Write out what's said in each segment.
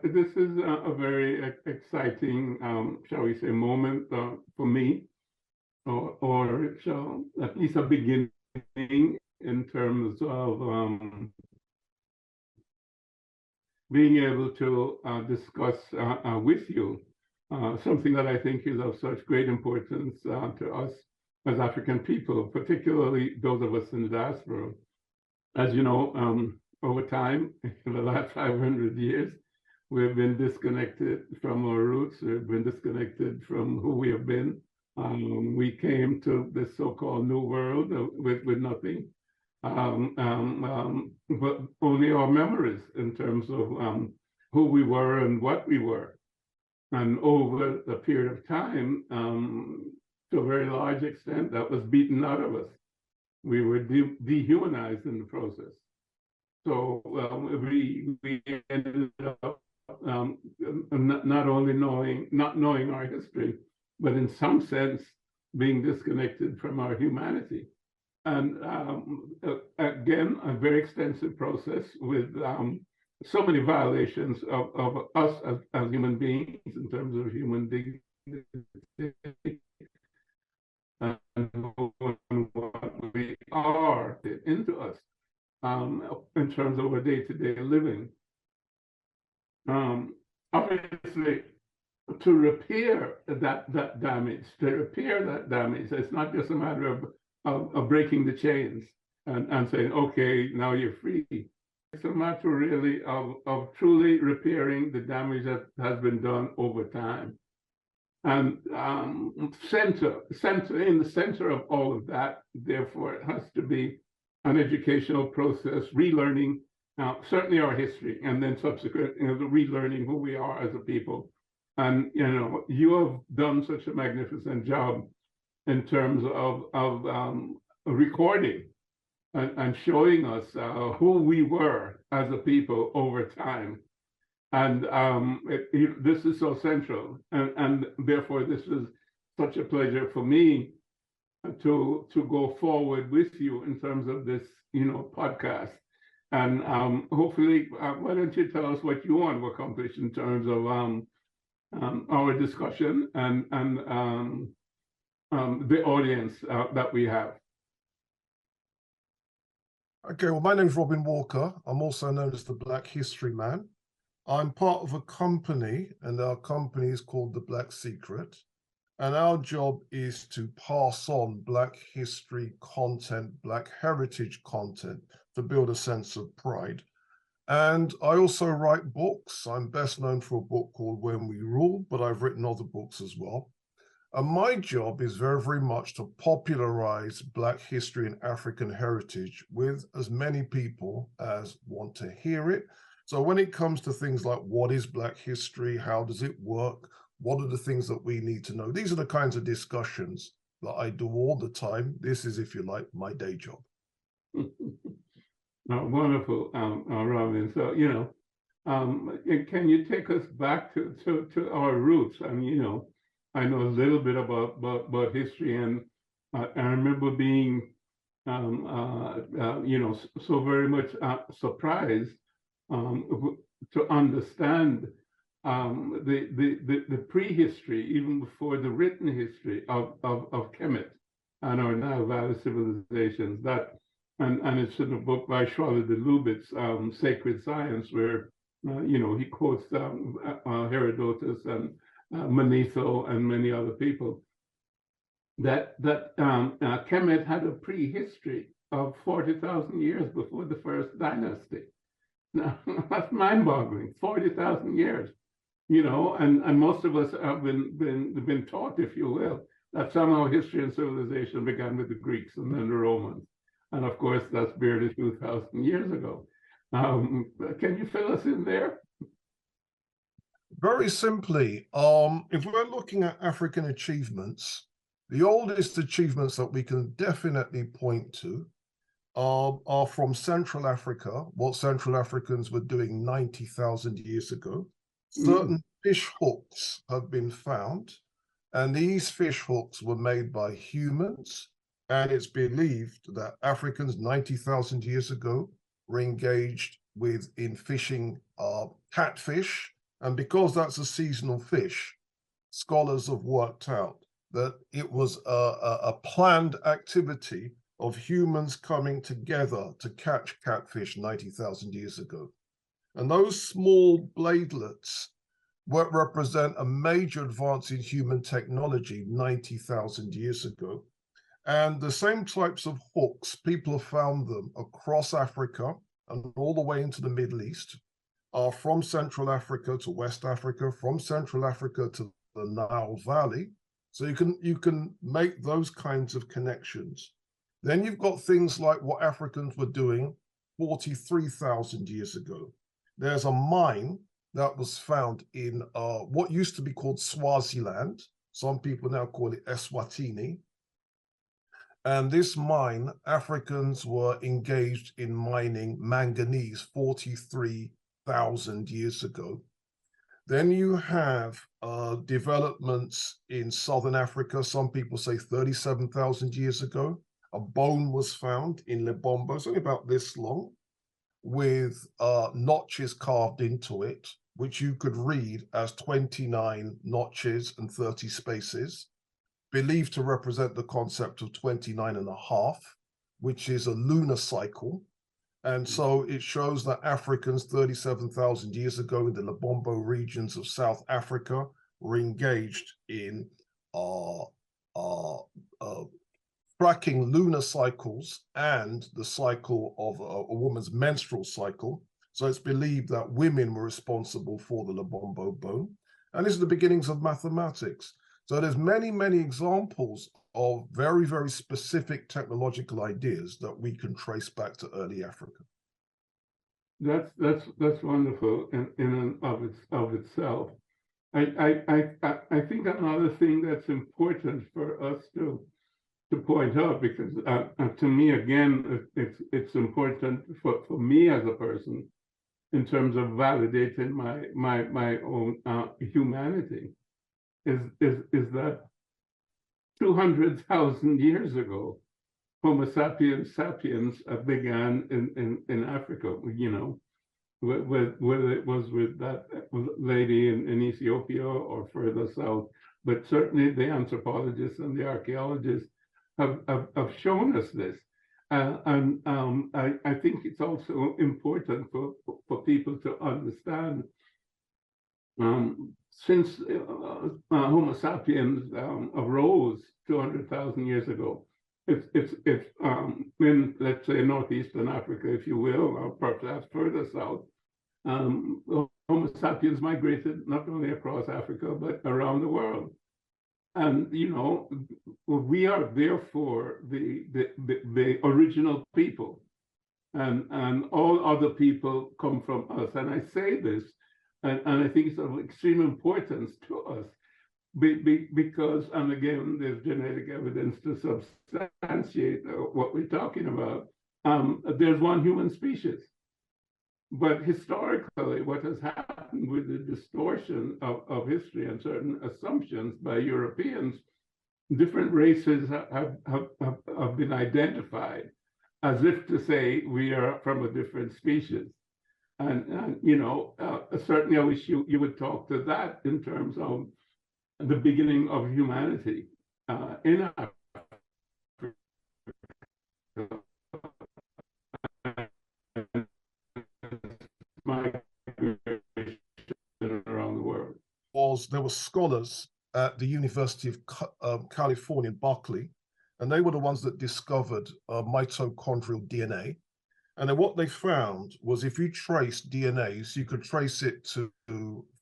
this is a very exciting, shall we say, moment for me, or shall, at least a beginning in terms of being able to discuss with you something that I think is of such great importance to us as African people, particularly those of us in the diaspora. As you know, over time, in the last 500 years, we've been disconnected from our roots. We've been disconnected from who we have been. We came to this so-called new world with nothing, but only our memories in terms of who we were and what we were. And over a period of time, to a very large extent, that was beaten out of us. We were dehumanized in the process. So we ended up not only not knowing our history, but in some sense being disconnected from our humanity. And again, a very extensive process with so many violations of us as human beings in terms of human dignity and what we are into us in terms of our day-to-day living. Obviously, to repair that damage, it's not just a matter of breaking the chains and saying, okay, now you're free. It's a matter really of truly repairing the damage that has been done over time. And in the center of all of that, therefore, it has to be an educational process, relearning, certainly our history, and then subsequent, the relearning who we are as a people. And you have done such a magnificent job in terms of recording and showing us who we were as a people over time. And this is so central, and therefore this is such a pleasure for me to go forward with you in terms of this, podcast. And hopefully, why don't you tell us what you want to accomplish in terms of our discussion and the audience that we have. Okay, well, my name is Robin Walker. I'm also known as the Black History Man. I'm part of a company, and our company is called The Black Secret. And our job is to pass on Black history content, Black heritage content, to build a sense of pride. And I also write books. I'm best known for a book called When We Rule, but I've written other books as well. And my job is very, very much to popularize Black history and African heritage with as many people as want to hear it. So when it comes to things like what is Black history, how does it work, what are the things that we need to know? These are the kinds of discussions that I do all the time. This is, if you like, my day job. Wonderful, Robin. So, can you take us back to our roots? I mean, I know a little bit about history, and I remember being, so very much surprised to understand the prehistory, even before the written history of Kemet and our now valid civilizations. And it's in a book by Charlotte de Lubitz, Sacred Science, where he quotes Herodotus and Manetho and many other people. That Kemet had a prehistory of 40,000 years before the first dynasty. Now, that's mind-boggling. 40,000 years, and most of us have been taught, if you will, that somehow history and civilization began with the Greeks and then the Romans. And of course, that's barely 2,000 years ago. Can you fill us in there? Very simply, if we're looking at African achievements, the oldest achievements that we can definitely point to are from Central Africa, what Central Africans were doing 90,000 years ago. Certain fish hooks have been found, and these fish hooks were made by humans. And it's believed that Africans 90,000 years ago were engaged in fishing catfish And because that's a seasonal fish, scholars have worked out that it was a planned activity of humans coming together to catch catfish 90,000 years ago. And those small bladelets represent a major advance in human technology 90,000 years ago. And the same types of hooks, people have found them across Africa and all the way into the Middle East, are from Central Africa to West Africa, from Central Africa to the Nile Valley. So you can make those kinds of connections. Then you've got things like what Africans were doing 43,000 years ago. There's a mine that was found in what used to be called Swaziland. Some people now call it Eswatini. And this mine, Africans were engaged in mining manganese 43,000 years ago. Then you have developments in Southern Africa. Some people say 37,000 years ago. A bone was found in Lebombo, it's only about this long, with notches carved into it, which you could read as 29 notches and 30 spaces, believed to represent the concept of 29 and a half, which is a lunar cycle. And so it shows that Africans 37,000 years ago in the Lebombo regions of South Africa were engaged in tracking lunar cycles and the cycle of a woman's menstrual cycle. So it's believed that women were responsible for the Lebombo bone. And this is the beginnings of mathematics. So there's many, many examples of very, very specific technological ideas that we can trace back to early Africa. That's wonderful in and of itself. I think another thing that's important for us to point out, because to me again it's important for me as a person in terms of validating my own humanity, is that 200,000 years ago, Homo sapiens began in Africa, you know, whether it was with that lady in Ethiopia or further south, but certainly the anthropologists and the archaeologists have shown us this. And I think it's also important for people to understand, since Homo sapiens arose 200,000 years ago, it's in, let's say, northeastern Africa, if you will, or perhaps further south, Homo sapiens migrated not only across Africa, but around the world. And, you know, we are therefore the original people, and all other people come from us. And I say this, and I think it's of extreme importance to us, because, and again, there's genetic evidence to substantiate what we're talking about. There's one human species. But historically, what has happened with the distortion of history and certain assumptions by Europeans, different races have been identified as if to say we are from a different species. And you know, certainly I wish you would talk to that in terms of the beginning of humanity in Africa. Around the world. There were scholars at the University of California in Berkeley, and they were the ones that discovered mitochondrial DNA. And then what they found was if you trace DNAs, you could trace it to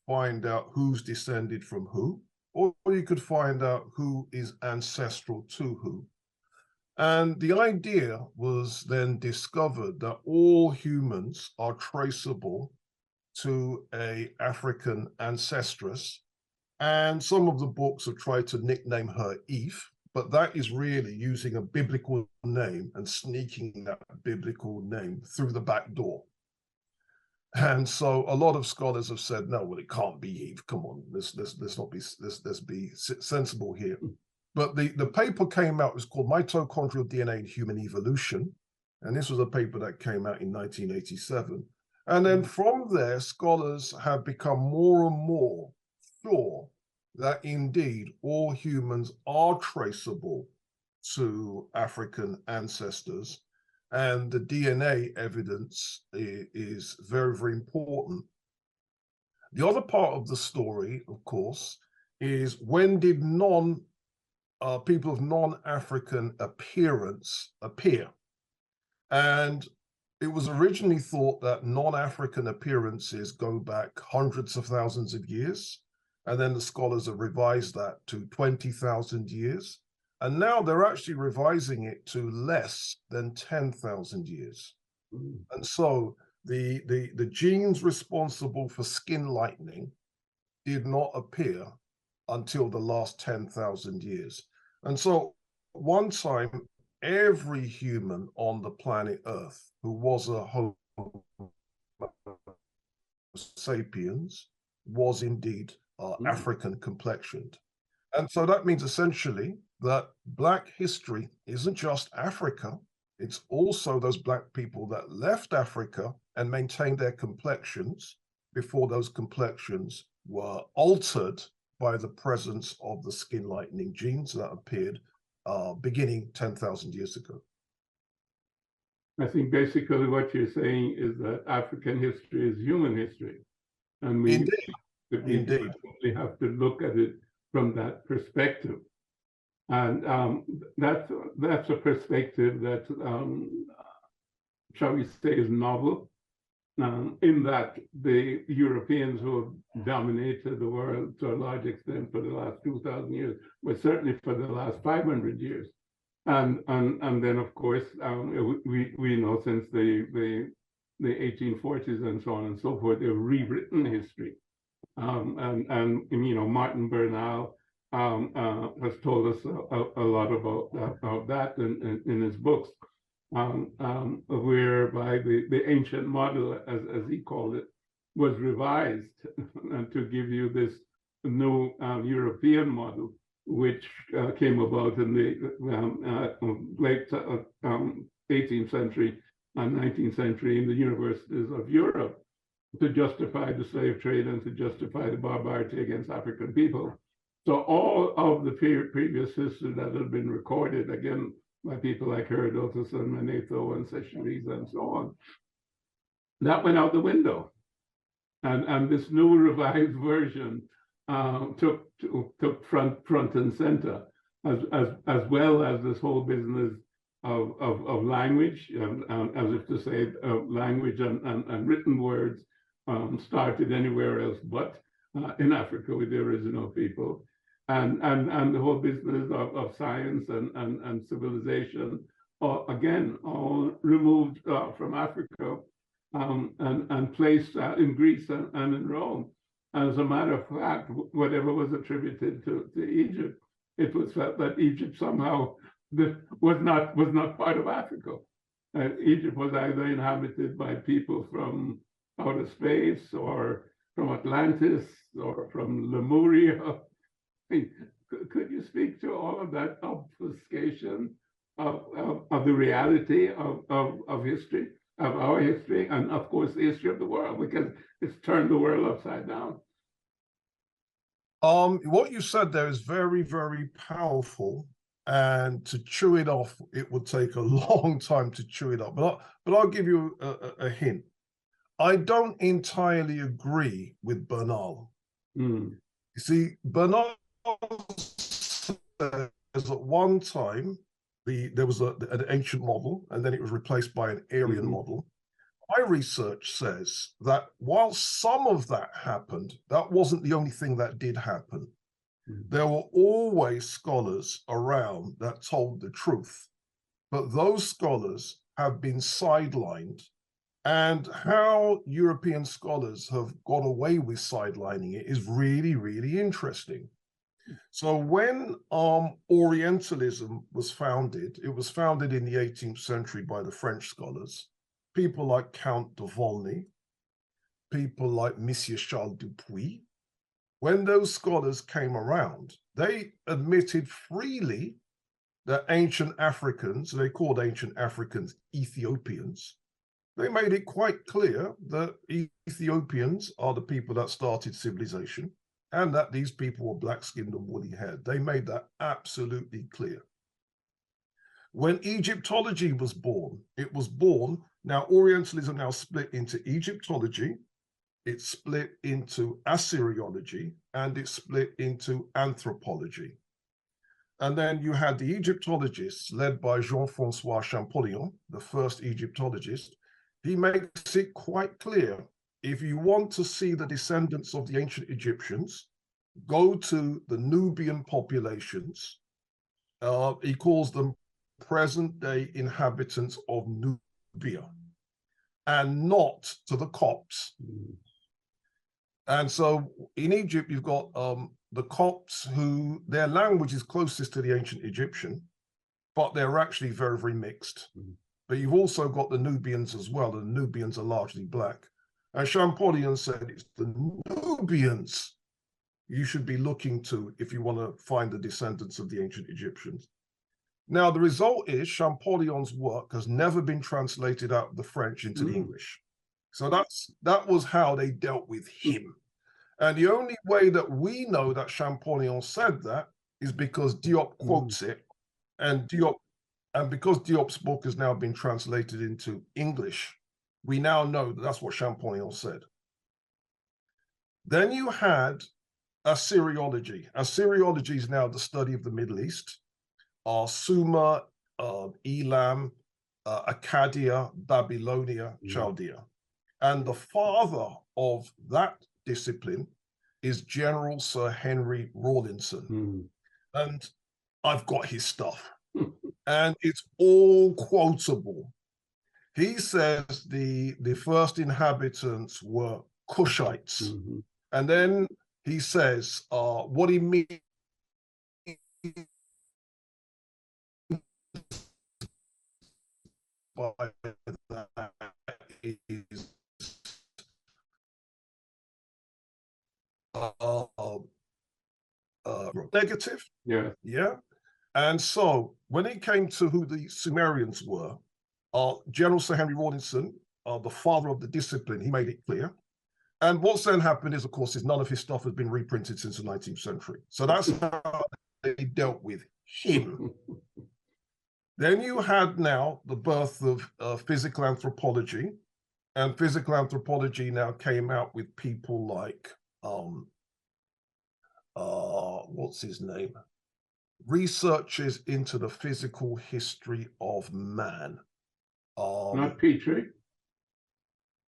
find out who's descended from who, or you could find out who is ancestral to who. And the idea was then discovered that all humans are traceable to an African ancestress. And some of the books have tried to nickname her Eve, but that is really using a biblical name and sneaking that biblical name through the back door. And so a lot of scholars have said, no, well, it can't be Eve. Come on, let's be sensible here. But the paper came out, it was called Mitochondrial DNA in Human Evolution. And this was a paper that came out in 1987. And then from there, scholars have become more and more sure that indeed all humans are traceable to African ancestors, and the DNA evidence is very, very important. The other part of the story, of course, is when did people of non-African appearance appear? And it was originally thought that non-African appearances go back hundreds of thousands of years, and then the scholars have revised that to 20,000 years. And now they're actually revising it to less than 10,000 years. Mm. And so the genes responsible for skin lightening did not appear until the last 10,000 years. And so one time, every human on the planet Earth who was a Homo sapiens was indeed African complexioned. And so that means essentially that Black history isn't just Africa, it's also those Black people that left Africa and maintained their complexions before those complexions were altered by the presence of the skin lightening genes that appeared beginning 10,000 years ago. I think basically what you're saying is that African history is human history. And we simply have to look at it from that perspective. And that's a perspective that, shall we say, is novel, in that the Europeans who have dominated the world to a large extent for the last 2,000 years, but certainly for the last 500 years. And then, of course, we know since the 1840s and so on and so forth, they've rewritten history. And you know, Martin Bernal has told us a lot about that in his books, whereby the ancient model, as he called it, was revised to give you this new European model, which came about in the late 18th century and 19th century in the universities of Europe, to justify the slave trade and to justify the barbarity against African people. So all of the previous history that had been recorded, again, by people like Herodotus and Manetho and Seychelles and so on, that went out the window. And this new revised version took front and center, as well as this whole business of language, as if to say language and written words started anywhere else but in Africa with the original people, and the whole business of science and civilization, again, all removed from Africa and placed in Greece and in Rome. As a matter of fact, whatever was attributed to Egypt, it was felt that Egypt somehow was not part of Africa. Egypt was either inhabited by people from outer space, or from Atlantis, or from Lemuria. I mean, could you speak to all of that obfuscation of the reality of history, of our history, and of course the history of the world, because it's turned the world upside down? What you said there is very, very powerful, and to chew it off, it would take a long time to chew it up. But I'll give you a hint. I don't entirely agree with Bernal. You see, Bernal says at one time there was an ancient model, and then it was replaced by an Aryan model. My research says that while some of that happened, that wasn't the only thing that did happen. There were always scholars around that told the truth, but those scholars have been sidelined. And how European scholars have got away with sidelining it is really, really interesting. So when Orientalism was founded, it was founded in the 18th century by the French scholars, people like Count de Volney, people like Monsieur Charles Dupuy. When those scholars came around, they admitted freely that ancient Africans, they called ancient Africans Ethiopians, they made it quite clear that Ethiopians are the people that started civilization and that these people were black-skinned and woolly-haired. They made that absolutely clear. When Egyptology was born, it was born, now Orientalism now split into Egyptology, it's split into Assyriology, and it's split into anthropology. And then you had the Egyptologists led by Jean-Francois Champollion, the first Egyptologist. He makes it quite clear, if you want to see the descendants of the ancient Egyptians, go to the Nubian populations. He calls them present-day inhabitants of Nubia, and not to the Copts. And so in Egypt, you've got the Copts, who their language is closest to the ancient Egyptian, but they're actually very, very mixed. But you've also got the Nubians as well, and the Nubians are largely black. And Champollion said it's the Nubians you should be looking to if you want to find the descendants of the ancient Egyptians. Now, the result is Champollion's work has never been translated out of the French into the English. So that was how they dealt with him. And the only way that we know that Champollion said that is because Diop quotes it, and because Diop's book has now been translated into English, we now know that that's what Champollion said. Then you had Assyriology. Assyriology is now the study of the Middle East. Sumer, Elam, Akkadian, Babylonia, Chaldea. And the father of that discipline is General Sir Henry Rawlinson. And I've got his stuff. And it's all quotable. He says the first inhabitants were Cushites. And then he says what he means by that is negative. Yeah. And so when it came to who the Sumerians were, General Sir Henry Rawlinson, the father of the discipline, he made it clear. And what's then happened is, of course, none of his stuff has been reprinted since the 19th century. So that's how they dealt with him. Then you had now the birth of physical anthropology, and physical anthropology now came out with people like, what's his name? Researches into the physical history of man. Not Petrie?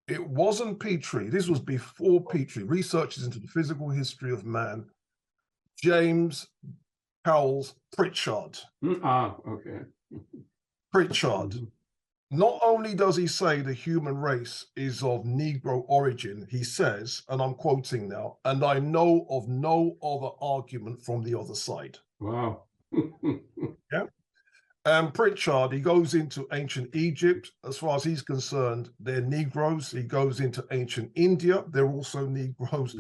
It wasn't Petrie. This was before Petrie. Researches into the physical history of man. James Howells Pritchard. Okay. Pritchard. Not only does he say the human race is of Negro origin, he says, and I'm quoting now, and I know of no other argument from the other side. Wow. Yeah. And Pritchard, he goes into ancient Egypt. As far as he's concerned, they're Negroes. He goes into ancient India. They're also Negroes.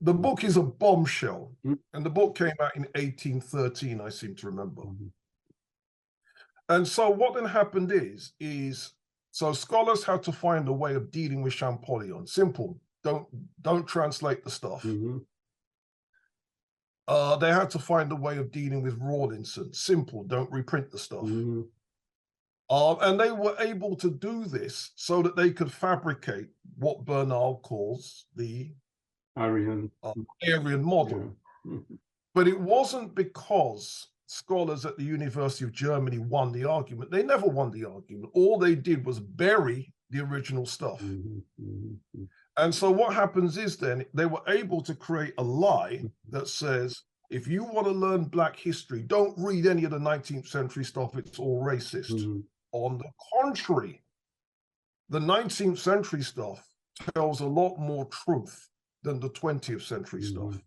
The book is a bombshell. And the book came out in 1813, I seem to remember. And so what then happened is so scholars had to find a way of dealing with Champollion. Simple. Don't translate the stuff. They had to find a way of dealing with Rawlinson. Simple. Don't reprint the stuff. And they were able to do this so that they could fabricate what Bernal calls the Aryan model. But it wasn't because scholars at the University of Germany won the argument. They never won the argument. All they did was bury the original stuff. And so what happens is then they were able to create a lie that says, if you want to learn Black history, don't read any of the 19th century stuff. It's all racist. On the contrary, the 19th century stuff tells a lot more truth than the 20th century stuff.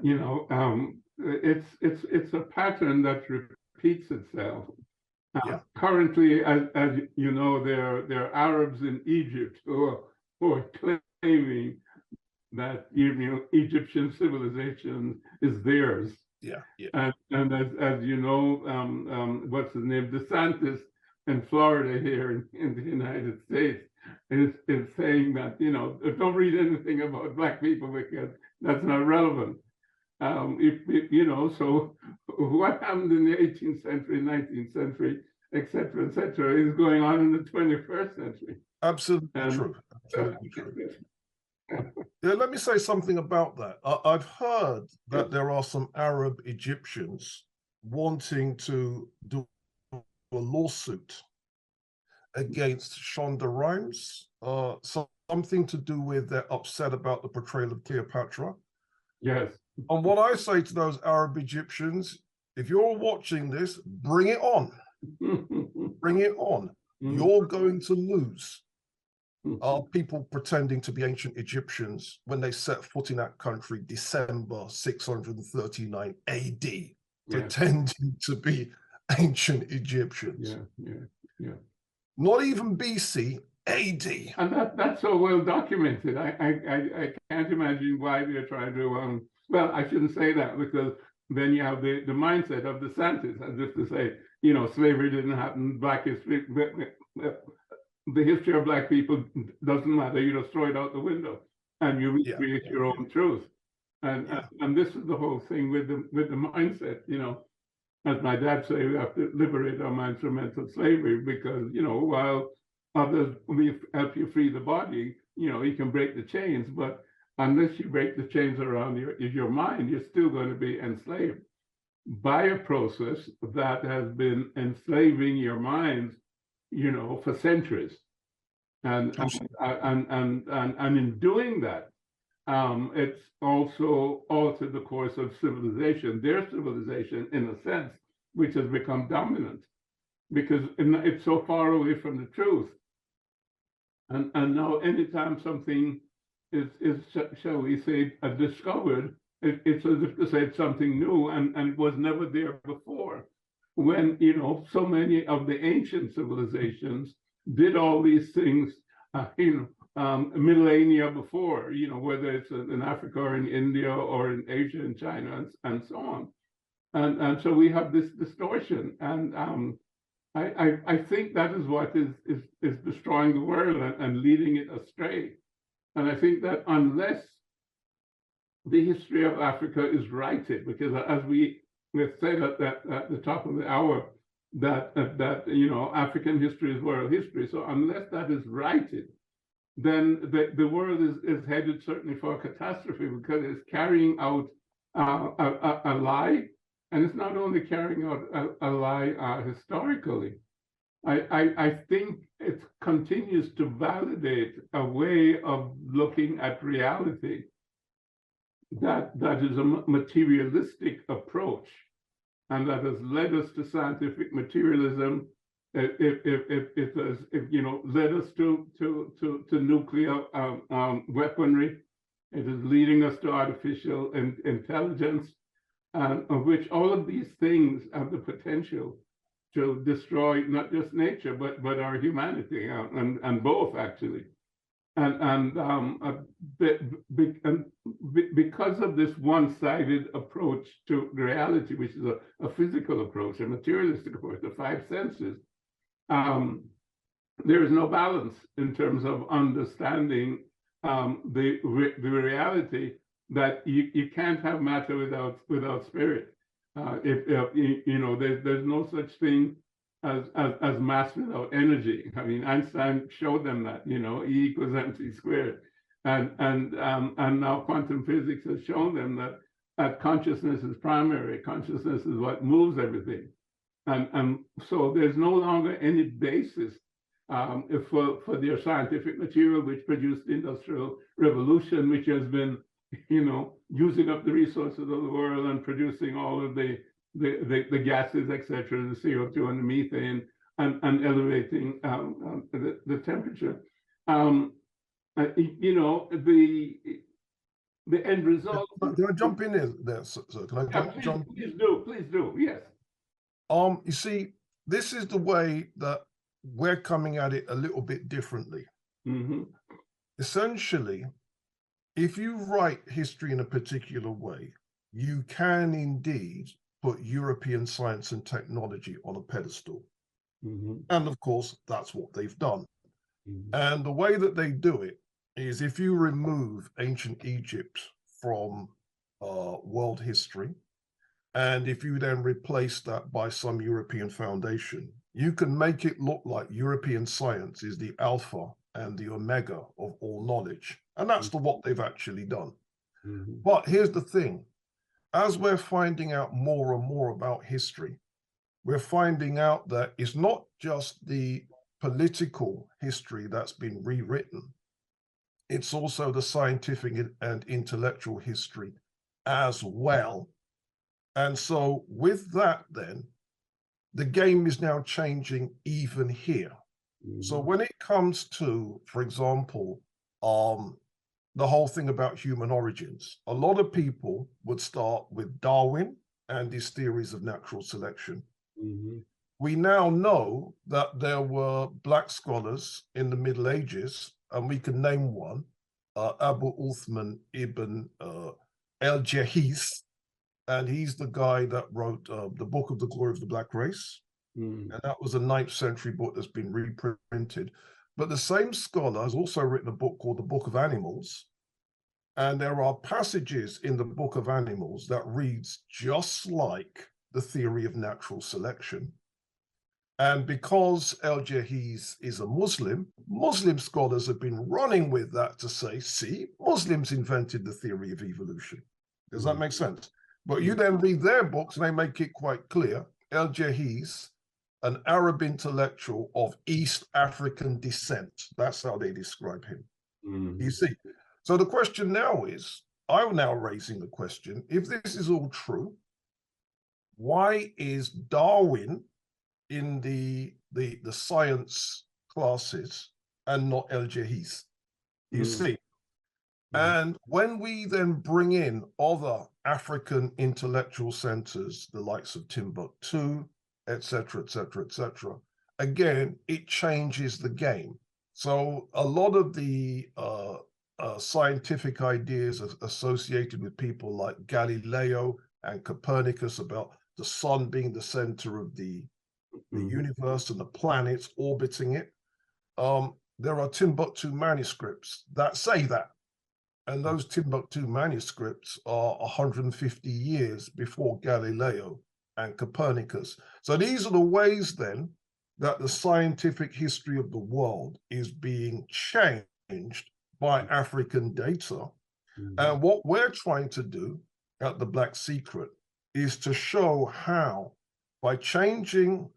You know, it's a pattern that repeats itself. Currently, as you know, there are Arabs in Egypt who are claiming that Egyptian civilization is theirs. And as you know, what's his name, DeSantis in Florida here in the United States is saying that, don't read anything about Black people because that's not relevant. So what happened in the 18th century, 19th century, et cetera, is going on in the 21st century. Absolutely true. Absolutely true. Yeah, let me say something about that. I've heard that there are some Arab Egyptians wanting to do a lawsuit against Shonda Rhimes, something to do with they're upset about the portrayal of Cleopatra. Yes. And what I say to those Arab Egyptians, if you're watching this, bring it on. Bring it on. You're going to lose. Are people pretending to be ancient Egyptians when they set foot in that country December 639 AD, pretending to be ancient Egyptians? Yeah. Not even BC, AD. And that's so well documented. I can't imagine why they're trying to, well, I shouldn't say that, because then you have the mindset of the DeSantis, as if to say, slavery didn't happen, Black history, the history of Black people doesn't matter. You just throw it out the window and you recreate your own truth. And this is the whole thing with the mindset, as my dad said, we have to liberate our minds from mental slavery, because, while others will help you free the body, you can break the chains, but unless you break the chains around your mind, you're still going to be enslaved by a process that has been enslaving your minds, for centuries. And in doing that, it's also altered the course of civilization, their civilization, in a sense, which has become dominant, because it's so far away from the truth. And now anytime something is shall we say, discovered, it's as if to say it's something new and was never there before. When, so many of the ancient civilizations did all these things, millennia before, whether it's in Africa or in India or in Asia and China and so on. And so we have this distortion. And I think that is what is destroying the world and leading it astray. And I think that unless the history of Africa is righted, because as we said at the top of the hour, that African history is world history. So unless that is righted, then the world is headed certainly for a catastrophe, because it's carrying out a lie, and it's not only carrying out a lie historically. I think it continues to validate a way of looking at reality that is a materialistic approach, and that has led us to scientific materialism. It has, led us to nuclear weaponry. It is leading us to artificial intelligence, of which all of these things have the potential to destroy not just nature, but our humanity, and both actually. And because of this one-sided approach to reality, which is a physical approach, a materialistic approach, the five senses, there is no balance in terms of understanding the reality that you can't have matter without spirit. There's no such thing as mass without energy. I mean, Einstein showed them that, E equals mc squared, and now quantum physics has shown them that consciousness is primary. Consciousness is what moves everything, and so there's no longer any basis for their scientific material, which produced the Industrial Revolution, which has been, using up the resources of the world and producing all of the gases, etc., the CO2 and the methane, and elevating the temperature. The end result. Can I jump in there, sir? Can I jump? Please do. Yes. You see, this is the way that we're coming at it a little bit differently. Mm-hmm. Essentially, if you write history in a particular way, you can indeed put European science and technology on a pedestal. And of course, that's what they've done. Mhm. And the way that they do it is if you remove ancient Egypt from world history, and if you then replace that by some European foundation, you can make it look like European science is the alpha and the omega of all knowledge. And that's what they've actually done. Mhm. But here's the thing. As we're finding out more and more about history, we're finding out that it's not just the political history that's been rewritten, it's also the scientific and intellectual history as well. And so with that, then, the game is now changing even here. So when it comes to, for example, the whole thing about human origins, a lot of people would start with Darwin and his theories of natural selection. Mhm. We now know that there were Black scholars in the Middle Ages, and we can name one, Abu Uthman ibn al-Jahiz, and he's the guy that wrote the Book of the Glory of the Black Race. Mhm. And that was a 9th century book that's been reprinted. But the same scholar has also written a book called the Book of Animals. And there are passages in the Book of Animals that reads just like the theory of natural selection. And because El-Jahiz is a Muslim, Muslim scholars have been running with that to say, see, Muslims invented the theory of evolution. Does that make sense? But you then read their books and they make it quite clear. El-Jahiz, an Arab intellectual of East African descent. That's how they describe him. Mhm. You see? So the question now is, I'm now raising the question, if this is all true, why is Darwin in the science classes and not El-Jahiz? You see? And when we then bring in other African intellectual centers, the likes of Timbuktu, etc., etc., etc., again, it changes the game. So a lot of the scientific ideas associated with people like Galileo and Copernicus about the sun being the center of the universe and the planets orbiting it, there are Timbuktu manuscripts that say that. And those Timbuktu manuscripts are 150 years before Galileo and Copernicus. So these are the ways then that the scientific history of the world is being changed by African data. And what we're trying to do at the Black Secret is to show how, by changing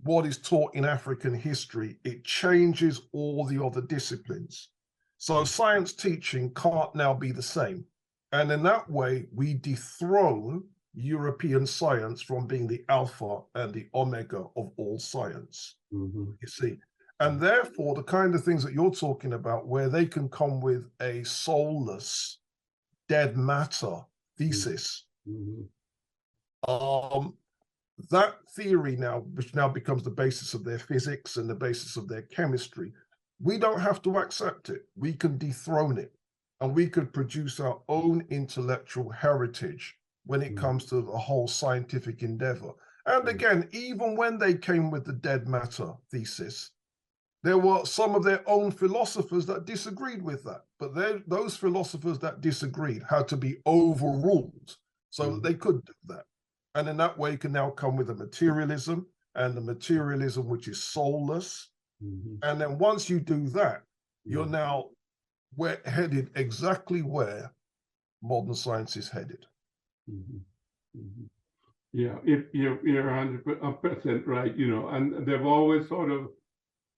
what is taught in African history, it changes all the other disciplines. So science teaching can't now be the same. And in that way, we dethrone European science from being the alpha and the omega of all science, you see. And therefore, the kind of things that you're talking about, where they can come with a soulless, dead matter thesis, that theory now, which now becomes the basis of their physics and the basis of their chemistry, we don't have to accept it. We can dethrone it, and we could produce our own intellectual heritage when it comes to the whole scientific endeavor. And again, even when they came with the dead matter thesis, there were some of their own philosophers that disagreed with that. But those philosophers that disagreed had to be overruled so that they could do that. And in that way, you can now come with a materialism, and the materialism which is soulless. And then once you do that, you're now headed exactly where modern science is headed. Yeah, if you're 100% right, you know, and they've always sort of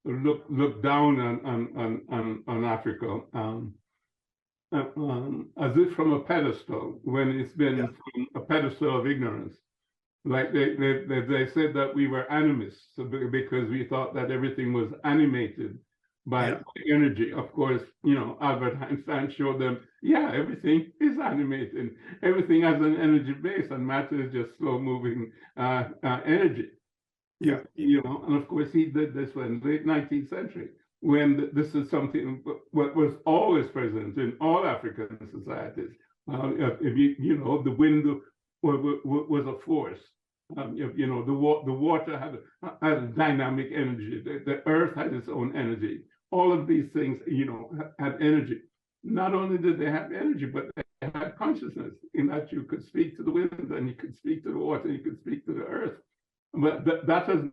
looked down on Africa as if from a pedestal, when it's been from a pedestal of ignorance. Like they said that we were animists because we thought that everything was animated by energy. Of course, you know, Albert Einstein showed them, yeah, everything is animated. Everything has an energy base, and matter is just slow moving energy. You know, and of course he did this in the late 19th century, when this is something what was always present in all African societies. If you know, the wind was a force. You know, the water had dynamic energy. The earth had its own energy. All of these things, you know, had energy. Not only did they have energy, but they had consciousness in that you could speak to the wind and you could speak to the water, and you could speak to the earth. But that has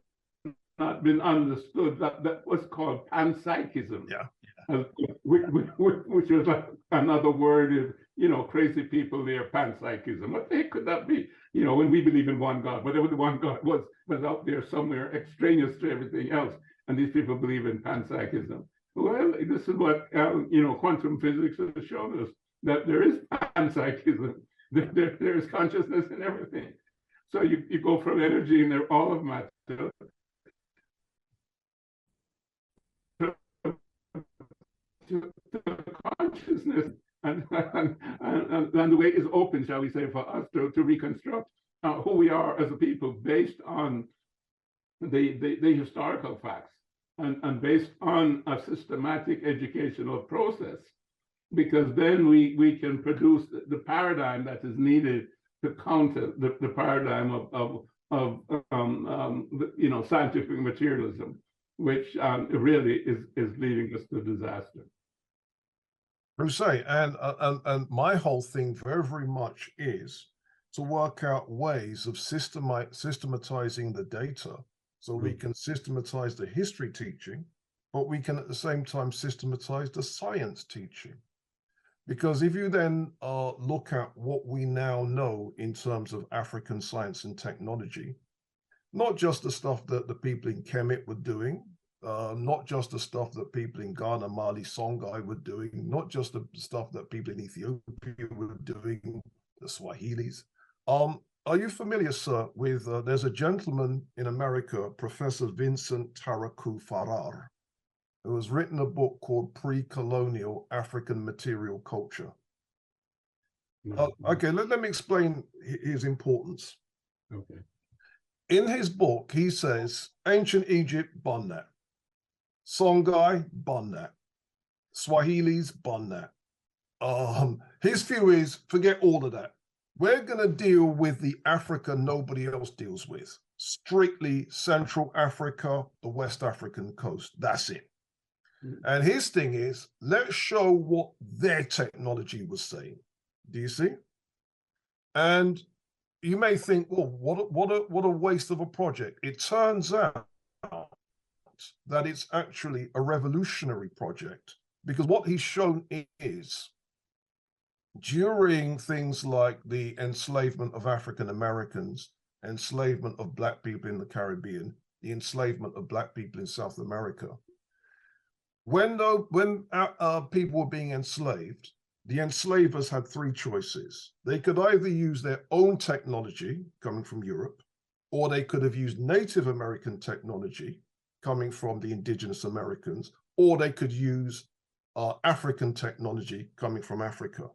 not been understood. That was called panpsychism. Yeah. Which is like another word is, you know, crazy people there, panpsychism. What the heck could that be? You know, when we believe in one God, whatever the one God was out there somewhere extraneous to everything else. And these people believe in panpsychism. Well, this is what, you know, quantum physics has shown us, that there is panpsychism. There is consciousness in everything. So you go from energy and they're all of matter to consciousness, and the way is open, shall we say, for us to reconstruct who we are as a people based on the historical facts and based on a systematic educational process, because then we can produce the paradigm that is needed to counter the paradigm of you know, scientific materialism, which really is leading us to disaster. Crusade, and my whole thing very much is to work out ways of systematizing the data, so we can systematize the history teaching, but we can at the same time systematize the science teaching. Because if you then look at what we now know in terms of African science and technology, not just the stuff that the people in Kemet were doing, not just the stuff that people in Ghana, Mali, Songhai were doing, not just the stuff that people in Ethiopia were doing, the Swahilis. Are you familiar, sir, with, there's a gentleman in America, Professor Vincent Taraku Farrar, who has written a book called Pre-Colonial African Material Culture. Okay, let me explain his importance. Okay. In his book, he says, ancient Egypt, Bonnet. Songhai, Bonnet. Swahilis, Bonnet. His view is, forget all of that. We're going to deal with the Africa nobody else deals with. Strictly Central Africa, the West African coast. That's it. And his thing is, let's show what their technology was saying. Do you see? And you may think, well, what a waste of a project. It turns out that it's actually a revolutionary project, because what he's shown is, during things like the enslavement of African Americans, enslavement of Black people in the Caribbean, the enslavement of Black people in South America, when people were being enslaved, the enslavers had three choices. They could either use their own technology coming from Europe, or they could have used Native American technology coming from the indigenous Americans, or they could use African technology coming from Africa.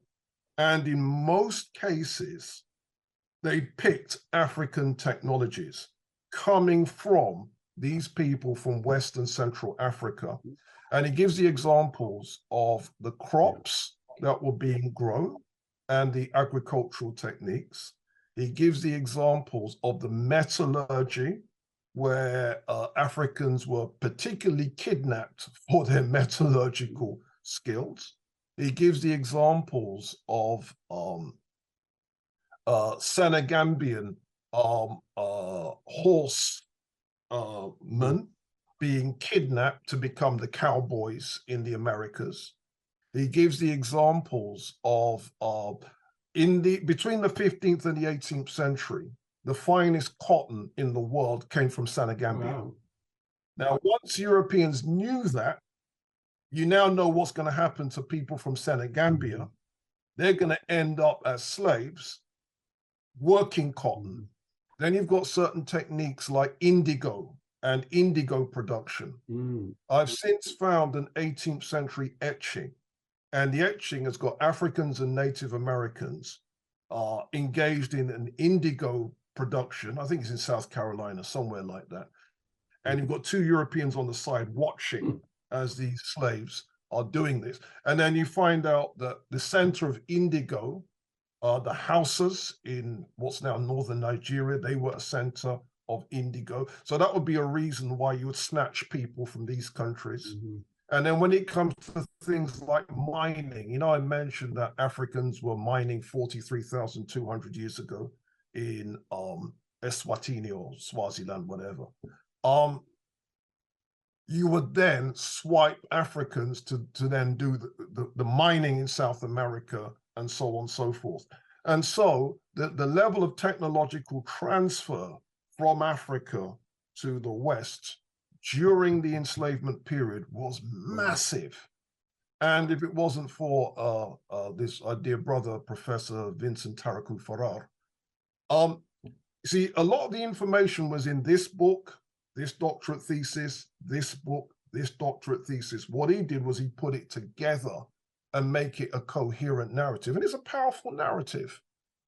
And in most cases, they picked African technologies coming from these people from West and Central Africa. And he gives the examples of the crops that were being grown and the agricultural techniques. He gives the examples of the metallurgy, where Africans were particularly kidnapped for their metallurgical skills. He gives the examples of Senegambian horsemen being kidnapped to become the cowboys in the Americas. He gives the examples of between the 15th and the 18th century, the finest cotton in the world came from Senegambia. Wow. Now, once Europeans knew that, you now know what's going to happen to people from Senegambia. They're going to end up as slaves, working cotton. Then you've got certain techniques like indigo and indigo production. I've since found an 18th century etching, and the etching has got Africans and Native Americans engaged in an indigo production. I think it's in South Carolina, somewhere like that. And you've got two Europeans on the side watching as these slaves are doing this. And then you find out that the center of indigo The Hausas in what's now northern Nigeria, they were a center of indigo. So that would be a reason why you would snatch people from these countries. Mm-hmm. And then when it comes to things like mining, you know, I mentioned that Africans were mining 43,200 years ago in Eswatini or Swaziland, whatever. You would then swipe Africans to then do the mining in South America and so on and so forth. And so the level of technological transfer from Africa to the West during the enslavement period was massive. And if it wasn't for this dear brother, Professor Vincent Taraku Farrar, see, a lot of the information was in this book, this doctorate thesis, this book, this doctorate thesis. What he did was he put it together and make it a coherent narrative. And it's a powerful narrative,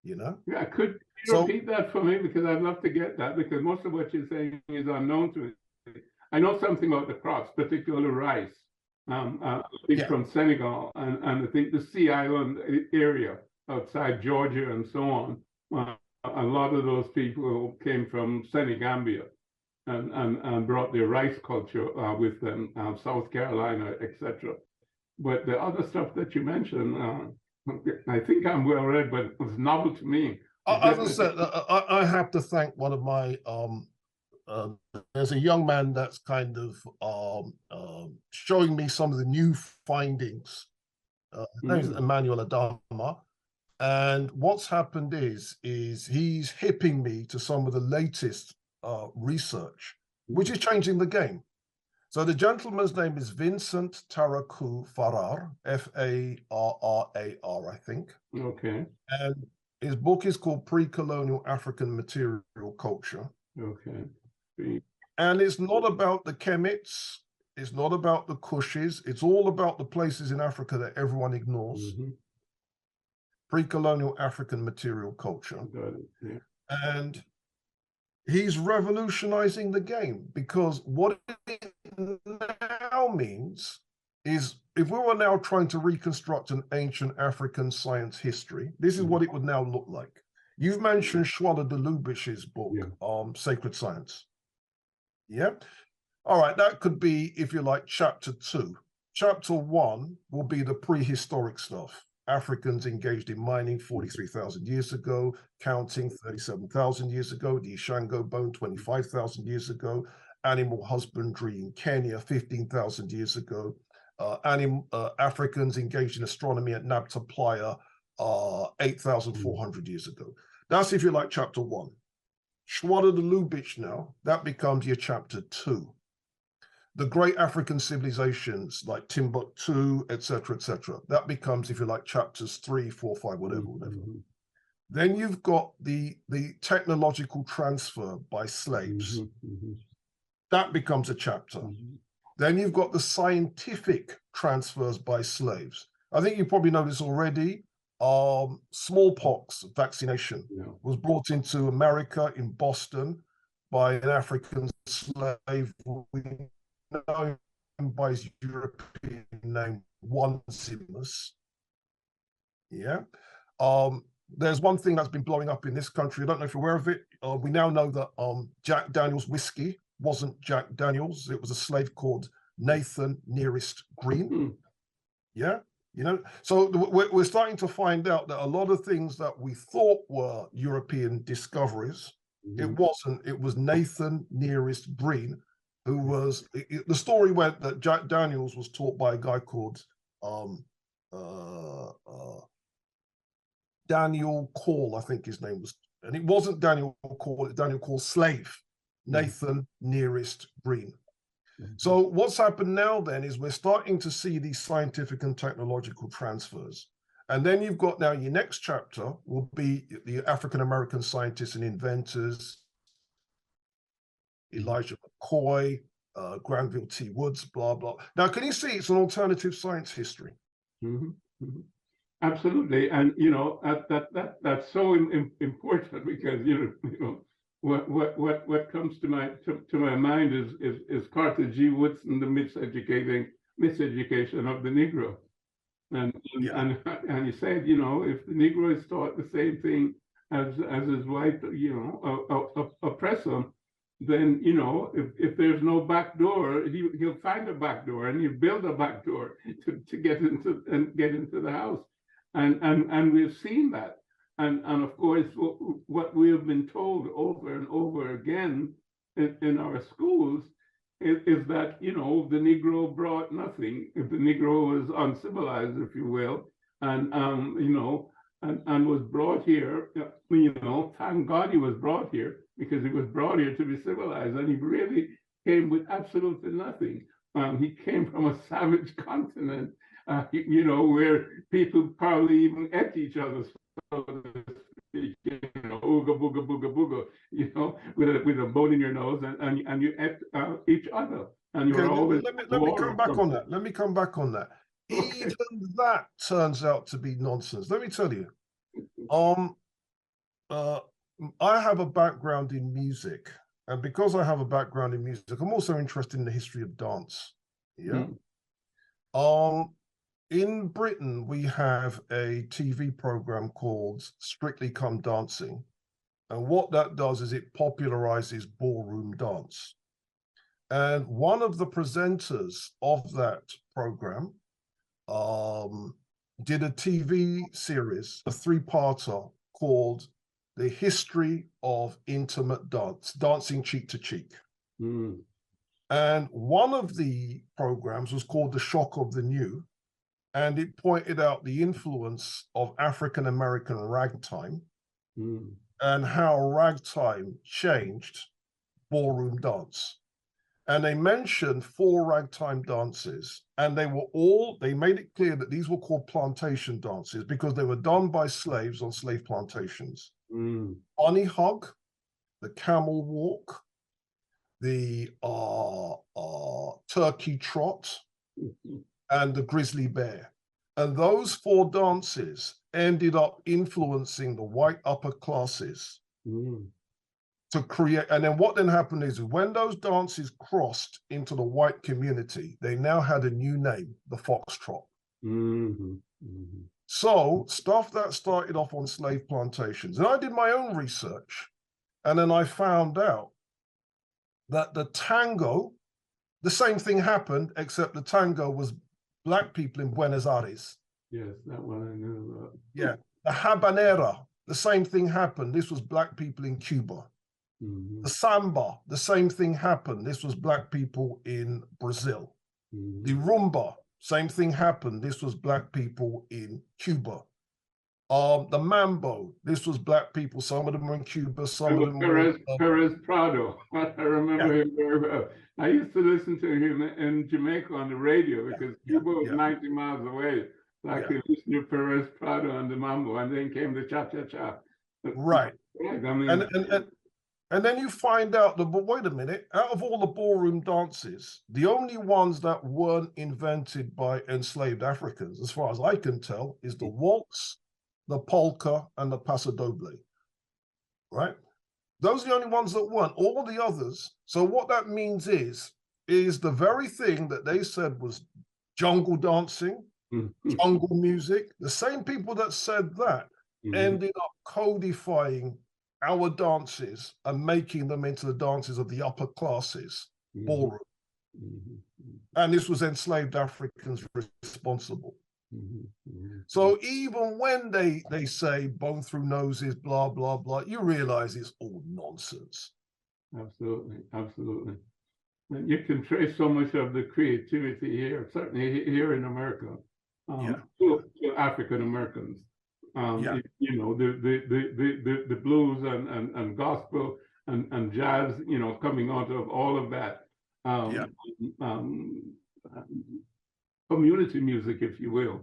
you know? Yeah, could you repeat that for me? Because I'd love to get that, because most of what you're saying is unknown to me. I know something about the crops, particularly rice. I think from Senegal, and I think the Sea Island area outside Georgia and so on. A lot of those people came from Senegambia and brought their rice culture with them, South Carolina, etc. But the other stuff that you mentioned, I think I'm well read, but it was novel to me. As I said, I have to thank one of my, there's a young man that's kind of showing me some of the new findings. His name is Emmanuel Adama. And what's happened is he's hipping me to some of the latest research, which is changing the game. So the gentleman's name is Vincent Taraku Farrar, Farrar, I think. Okay. And his book is called Pre-Colonial African Material Culture. Okay. And it's not about the Kemits. It's not about the Kushes. It's all about the places in Africa that everyone ignores. Mm-hmm. Pre-colonial African material culture. Got it. Yeah. And he's revolutionizing the game, because what it now means is, if we were now trying to reconstruct an ancient African science history, this is what it would now look like. You've mentioned Schwader de Lubitsch's book, Sacred Science. Yeah. All right. That could be, if you like, chapter 2. Chapter 1 will be the prehistoric stuff. Africans engaged in mining 43,000 years ago, counting 37,000 years ago, the Ishango bone 25,000 years ago, animal husbandry in Kenya 15,000 years ago, Africans engaged in astronomy at Nabta Playa 8,400 years ago. That's, if you like, chapter 1. Schwader de Lubitsch now, that becomes your chapter 2. The great African civilizations like Timbuktu, etc., that becomes, if you like, chapters 3, 4, 5, whatever. Mm-hmm. Then you've got the technological transfer by slaves. Mm-hmm. That becomes a chapter. Mm-hmm. Then you've got the scientific transfers by slaves. I think you probably know this already. Smallpox vaccination was brought into America in Boston by an African slave known by his European name, Onesimus. Yeah. There's one thing that's been blowing up in this country. I don't know if you're aware of it. We now know that Jack Daniels whiskey wasn't Jack Daniels. It was a slave called Nathan Nearest Green. Mm-hmm. Yeah. You know, so we're starting to find out that a lot of things that we thought were European discoveries, it wasn't. It was Nathan Nearest Green, who was, the story went that Jack Daniels was taught by a guy called Daniel Call, I think his name was, and it wasn't Daniel Call, it's Daniel Call's slave, Nathan Nearest Green. So what's happened now then is we're starting to see these scientific and technological transfers. And then you've got now your next chapter will be the African-American scientists and inventors, Elijah McCoy, Granville T. Woods, blah, blah. Now, can you see it's an alternative science history? Mm-hmm. Mm-hmm. Absolutely. And, you know, that's so important, because, you know, what comes to my mind is Carter G. Woodson, the miseducation of the Negro. And you said, you know, if the Negro is taught the same thing as his white, you know, oppressor, then, you know, if there's no back door, he'll find a back door and he'll build a back door to get into the house. And we've seen that. And of course, what we have been told over and over again in our schools is that, you know, the Negro brought nothing. If the Negro was uncivilized, if you will, and you know, and was brought here, you know, thank God he was brought here, because he was brought here to be civilized, and he really came with absolutely nothing. He came from a savage continent, you know, where people probably even ate each other, so to speak, you know, ooga booga booga booga, you know, with a bone in your nose, and you ate each other, and you were always. Let me come back on that. Let me come back on that. Okay. Even that turns out to be nonsense. Let me tell you. I have a background in music, and because I have a background in music, I'm also interested in the history of dance. Yeah. In Britain, we have a TV program called Strictly Come Dancing, and what that does is it popularizes ballroom dance. And one of the presenters of that program did a TV series, a three-parter called The History of Intimate Dance, Dancing Cheek to Cheek. And one of the programs was called The Shock of the New, and it pointed out the influence of African-American ragtime and how ragtime changed ballroom dance. And they mentioned 4 ragtime dances, and they made it clear that these were called plantation dances because they were done by slaves on slave plantations. Bunny hug, the camel walk, the turkey trot, and the grizzly bear. And those 4 dances ended up influencing the white upper classes to create. And then what then happened is when those dances crossed into the white community, they now had a new name, the foxtrot. So stuff that started off on slave plantations. And I did my own research, and then I found out that the tango, the same thing happened, except the tango was Black people in Buenos Aires. Yes, that one I knew about. Yeah. The habanera, the same thing happened. This was Black people in Cuba. The samba, the same thing happened. This was Black people in Brazil. The rumba, same thing happened. This was Black people in Cuba. The mambo, this was Black people. Some of them were in Cuba, some of them were Perez Prado. I remember him very well. I used to listen to him in Jamaica on the radio because Cuba was 90 miles away. So I could listen to Perez Prado and the mambo, and then came the cha-cha-cha. Right. I mean, and then you find out that, but wait a minute, out of all the ballroom dances, the only ones that weren't invented by enslaved Africans, as far as I can tell, is the waltz, the polka, and the paso doble, right? Those are the only ones that weren't. All the others. So what that means is the very thing that they said was jungle dancing, jungle music, the same people that said that ended up codifying our dances and making them into the dances of the upper classes, ballroom. And this was enslaved Africans responsible. So even when they say bone through noses, blah, blah, blah, you realize it's all nonsense. Absolutely, absolutely. And you can trace so much of the creativity here, certainly here in America, to African Americans. You know, the blues and gospel and jazz, you know, coming out of all of that community music, if you will.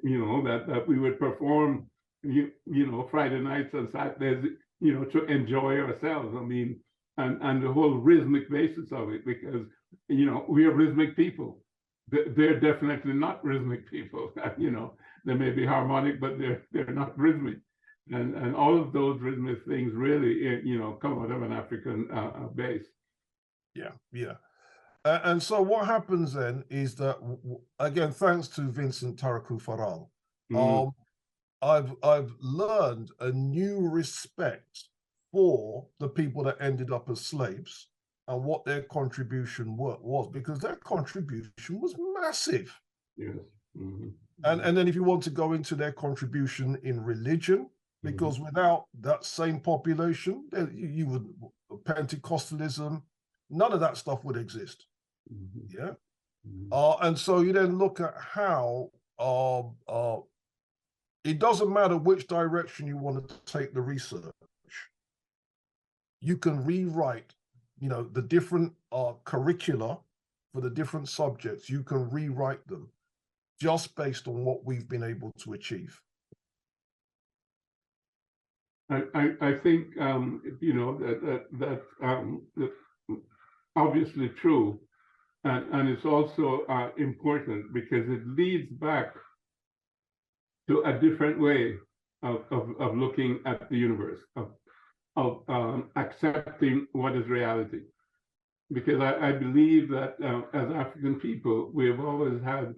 You know, that we would perform, you know, Friday nights and Saturdays, you know, to enjoy ourselves. I mean, and the whole rhythmic basis of it, because, you know, we are rhythmic people. They're definitely not rhythmic people. You know, they may be harmonic, but they're not rhythmic. And all of those rhythmic things really, you know, come out of an African base. Yeah. And so what happens then is that, again, thanks to Vincent Taraku Faral, Mm, I've learned a new respect for the people that ended up as slaves and what their contribution was, because their contribution was massive. yes. Mm-hmm. And then if you want to go into their contribution in religion, Mm-hmm. because without that same population, you would Pentecostalism, none of that stuff would exist. Mm-hmm. Yeah. Mm-hmm. And so you then look at how it doesn't matter which direction you want to take the research. You can rewrite, the different curricula for the different subjects. You can rewrite them just based on what we've been able to achieve. I think that's obviously true, and it's also important because it leads back to a different way of looking at the universe, of accepting what is reality. Because I believe that as African people, we have always had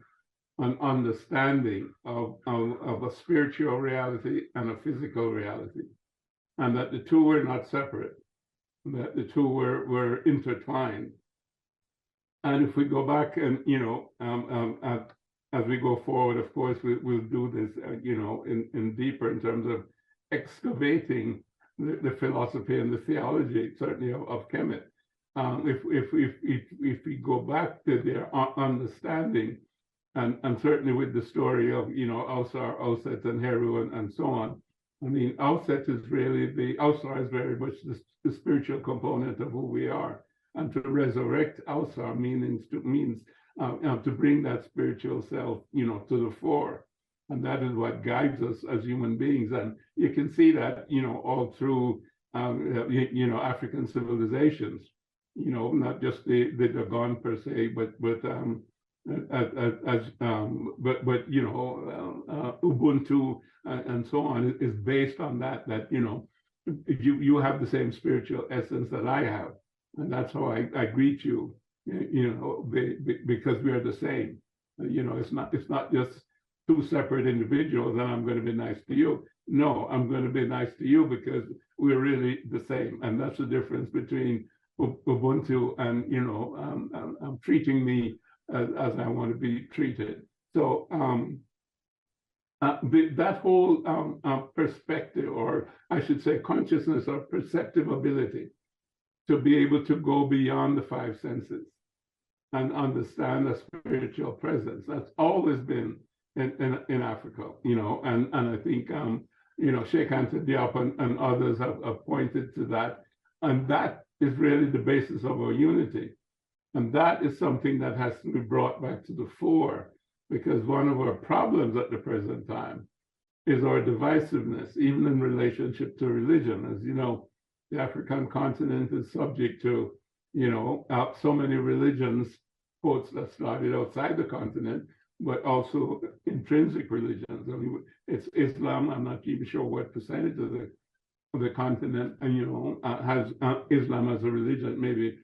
an understanding of a spiritual reality and a physical reality, and that the two were not separate, that the two were intertwined. And if we go back and, as we go forward, of course, we'll do this, in deeper in terms of excavating the philosophy and the theology, certainly of Kemet. If we go back to their understanding, and certainly with the story of, Ausar, Auset, and Heru, and so on. I mean, Auset is really Ausar is very much the spiritual component of who we are. And to resurrect Ausar means to bring that spiritual self, to the fore. And that is what guides us as human beings. And you can see that, all through, African civilizations, not just the Dogon per se, but Ubuntu and so on is based on that you have the same spiritual essence that I have, and that's how I greet you, because we are the same. It's not just two separate individuals and I'm going to be nice to you. No, I'm going to be nice to you because we're really the same, and that's the difference between Ubuntu and treating me as I want to be treated. So that whole perspective, or I should say consciousness or perceptive ability, to be able to go beyond the five senses and understand a spiritual presence, that's always been in Africa, and I think Sheikh Anta Diop and others have pointed to that, and that is really the basis of our unity. And that is something that has to be brought back to the fore, because one of our problems at the present time is our divisiveness, even in relationship to religion. As you know, the African continent is subject to, so many religions, quotes, that started outside the continent, but also intrinsic religions. I mean, it's Islam. I'm not even sure what percentage of the continent, has Islam as a religion, maybe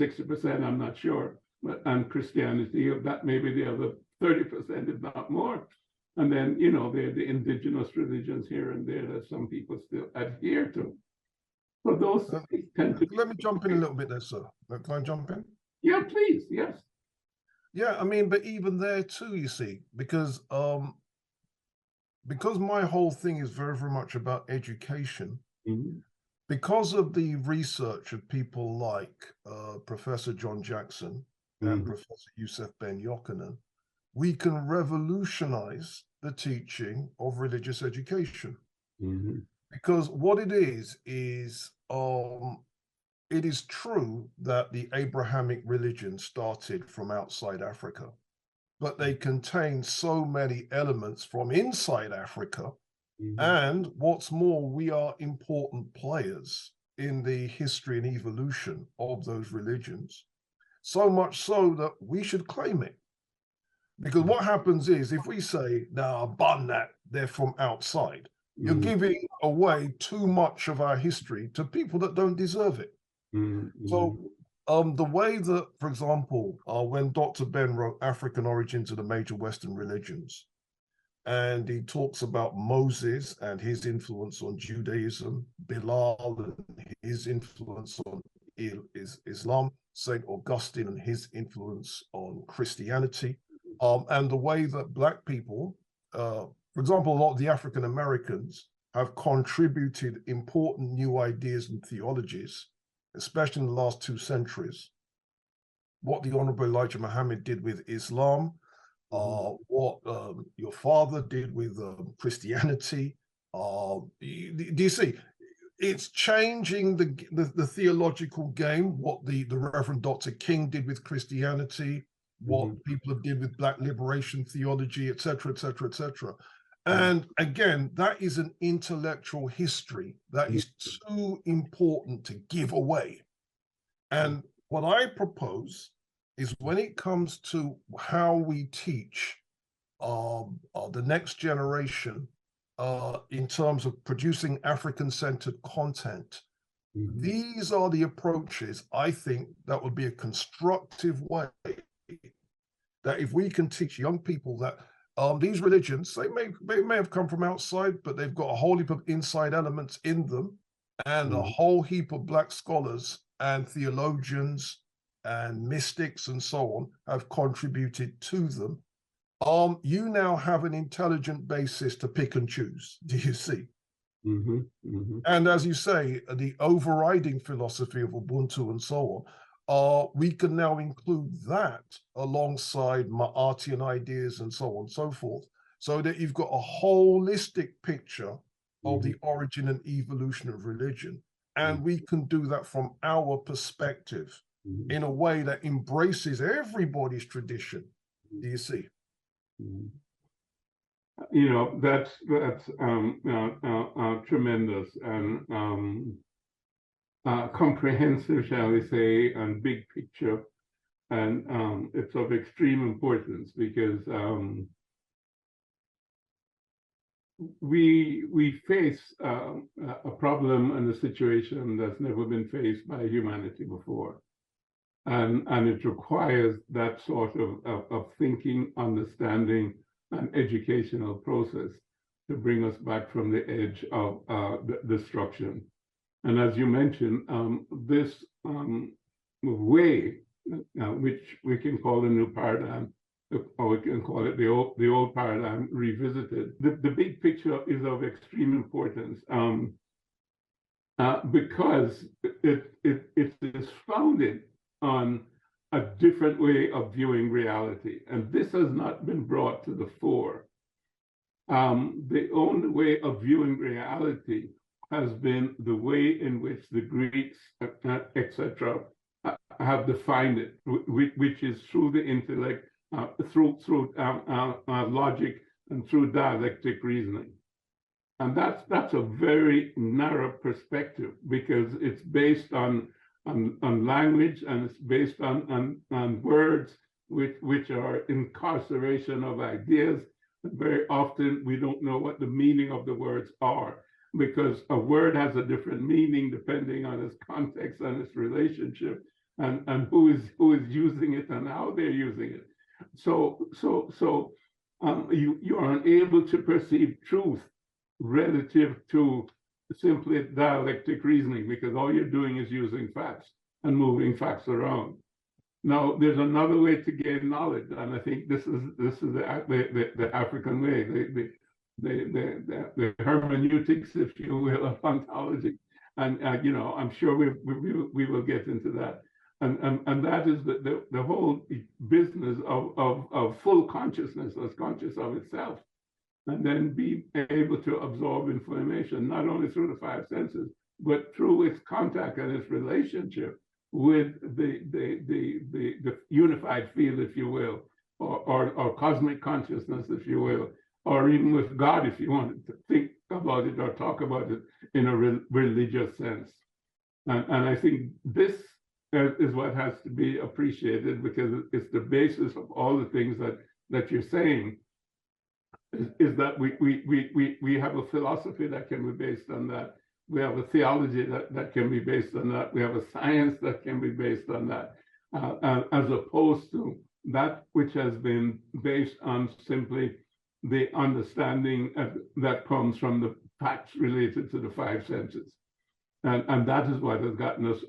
60%, I'm not sure, and Christianity, that maybe the other 30%, if not more. And then, there are the indigenous religions here and there that some people still adhere to. So those tend to. Let me jump in a little bit there, sir. Can I jump in? Yeah, please, yes. Yeah, I mean, but even there too, you see, because my whole thing is very, very much about education. Mm-hmm. Because of the research of people like Professor John Jackson and Mm-hmm. Professor Yusuf Ben Yochanan, we can revolutionize the teaching of religious education. Mm-hmm. Because what it is it is true that the Abrahamic religion started from outside Africa, but they contain so many elements from inside Africa. Mm-hmm. And what's more, we are important players in the history and evolution of those religions, so much so that we should claim it. Because what happens is, if we say, "Nah, bun that, they're from outside," you're giving away too much of our history to people that don't deserve it. Mm-hmm. So The way that, for example, when Dr. Ben wrote African Origins of the Major Western Religions, and he talks about Moses and his influence on Judaism, Bilal and his influence on Islam, St. Augustine and his influence on Christianity, and the way that Black people, for example, a lot of the African Americans have contributed important new ideas and theologies, especially in the last 2 centuries. What the Honorable Elijah Muhammad did with Islam, what your father did with Christianity. Do you see? It's changing the theological game, what the Reverend Dr. King did with Christianity, what people did with Black liberation theology, etc., etc., etc. And again, that is an intellectual history that is too important to give away. And what I propose is when it comes to how we teach the next generation in terms of producing African-centered content, these are the approaches I think that would be a constructive way that if we can teach young people that these religions, they may have come from outside, but they've got a whole heap of inside elements in them, and a whole heap of Black scholars and theologians and mystics and so on have contributed to them. You now have an intelligent basis to pick and choose. Do you see? And as you say, the overriding philosophy of Ubuntu and so on, we can now include that alongside Ma'atian ideas and so on and so forth, so that you've got a holistic picture of the origin and evolution of religion. And we can do that from our perspective in a way that embraces everybody's tradition. Do you see? You know, that's tremendous and comprehensive, shall we say, and big picture, and it's of extreme importance because we face a problem and a situation that's never been faced by humanity before, and it requires that sort of thinking, understanding, and educational process to bring us back from the edge of destruction. And as you mentioned, this way, which we can call a new paradigm, or we can call it the old paradigm revisited. The big picture is of extreme importance because it is founded on a different way of viewing reality, and this has not been brought to the fore. The only way of viewing reality has been the way in which the Greeks, etc., have defined it, which is through the intellect, through logic, and through dialectic reasoning. And that's a very narrow perspective because it's based on language, and it's based on words which are incarceration of ideas. And very often we don't know what the meaning of the words are, because a word has a different meaning depending on its context and its relationship, and who is using it and how they're using it. So you are unable to perceive truth relative to simply dialectic reasoning, because all you're doing is using facts and moving facts around. Now, there's another way to gain knowledge, and I think this is the African way, the hermeneutics, if you will, of ontology, and you know, I'm sure we will get into that, and that is the whole business of full consciousness as conscious of itself, and then be able to absorb information, not only through the 5 senses, but through its contact and its relationship with the unified field, if you will, or cosmic consciousness, if you will, or even with God, if you want to think about it or talk about it in a religious sense. And I think this is what has to be appreciated, because it's the basis of all the things that you're saying, is that we have a philosophy that can be based on that, We have a theology that can be based on that. We have a science that can be based on that, as opposed to that which has been based on simply the understanding that comes from the facts related to the five senses. And that is what has gotten us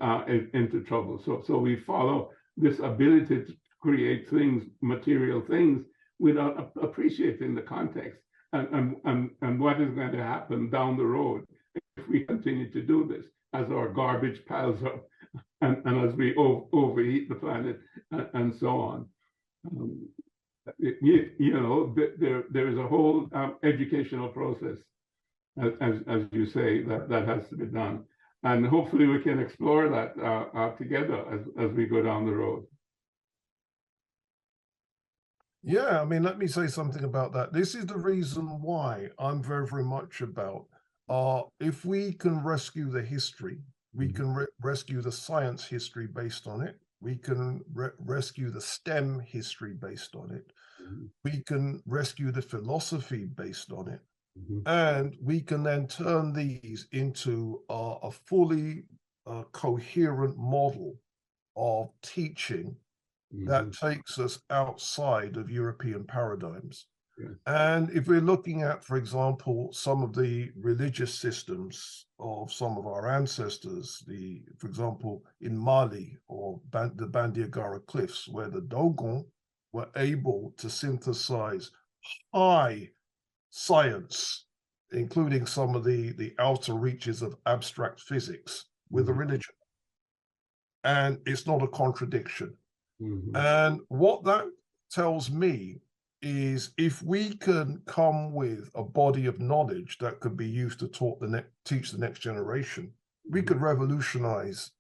into trouble. So we follow this ability to create things, material things, without appreciating the context and what is going to happen down the road if we continue to do this, as our garbage piles up and as we overheat the planet and so on. There is a whole educational process, as you say, that has to be done. And hopefully we can explore that together as we go down the road. Yeah, I mean, let me say something about that. This is the reason why I'm very, very much about if we can rescue the history, we can rescue the science history based on it. We can rescue the STEM history based on it. We can rescue the philosophy based on it. And we can then turn these into a fully coherent model of teaching that takes us outside of European paradigms. And if we're looking at, for example, some of the religious systems of some of our ancestors, for example, in Mali or the Bandiagara Cliffs, where the Dogon were able to synthesize high science, including some of the outer reaches of abstract physics with a religion. And it's not a contradiction. And what that tells me is if we can come with a body of knowledge that could be used to teach the next generation, we could revolutionize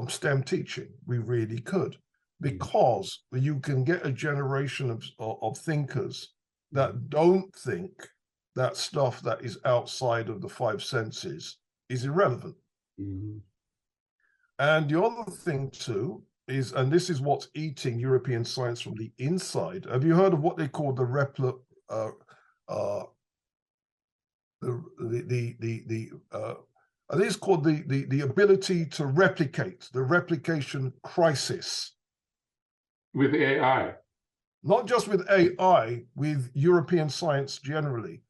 STEM teaching. We really could, because you can get a generation of thinkers that don't think that stuff that is outside of the five senses is irrelevant. And the other thing too is, and this is what's eating European science from the inside. Have you heard of what they call the I think it's called the ability to replicate, the replication crisis? With AI. Not just with AI, with European science generally.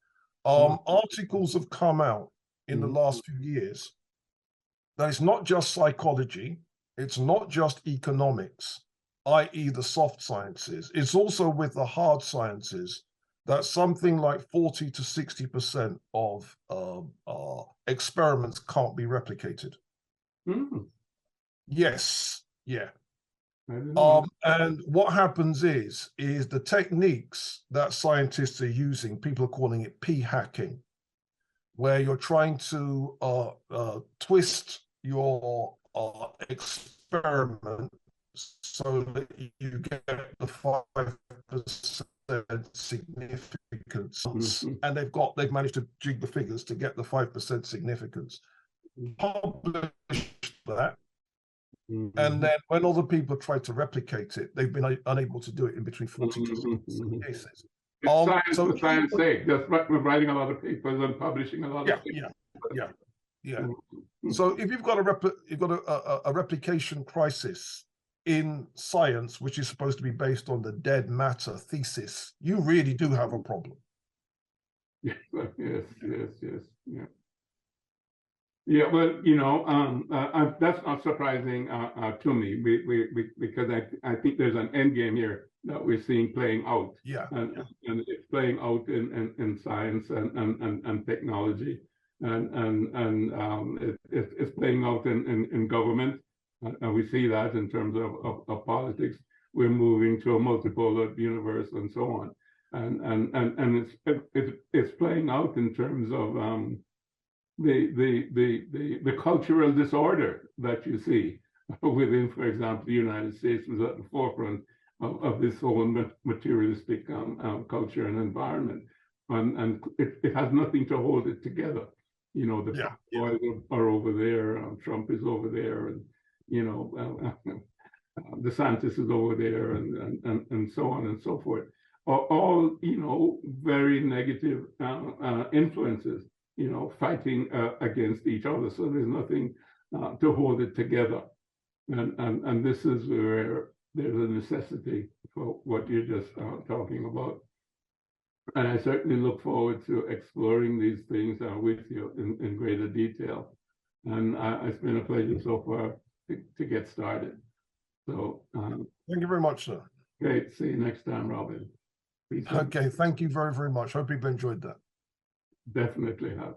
Articles have come out in the last few years that it's not just psychology, it's not just economics, i.e. the soft sciences, it's also with the hard sciences that something like 40 to 60% of experiments can't be replicated. Yes, yeah. And what happens is the techniques that scientists are using, people are calling it p-hacking, where you're trying to twist your experiment so that you get the 5% significance, and they've managed to jig the figures to get the 5% significance. Publish that. And then when other people try to replicate it, they've been unable to do it in between 40 to 60 cases. It's science for science sake. That's right. We're writing a lot of papers and publishing a lot of things. Yeah. So if you've got a replication crisis in science, which is supposed to be based on the dead matter thesis, you really do have a problem. Yes. Yeah, well, that's not surprising to me, because I think there's an end game here that we're seeing playing out. And it's playing out in science and technology, and it's playing out in government, and we see that in terms of politics. We're moving to a multipolar universe and so on, and it's playing out in terms of the cultural disorder that you see within, for example, the United States was at the forefront of this whole materialistic culture and environment, and it has nothing to hold it together. The boys are over there, Trump is over there, and DeSantis is over there, and so on and so forth. All very negative influences. fighting against each other. So there's nothing to hold it together. And this is where there's a necessity for what you're just talking about. And I certainly look forward to exploring these things with you in greater detail. And it's been a pleasure so far to get started. So thank you very much, sir. Great. See you next time, Robin. Peace. Okay, thank you very, very much. Hope you've enjoyed that. Definitely have.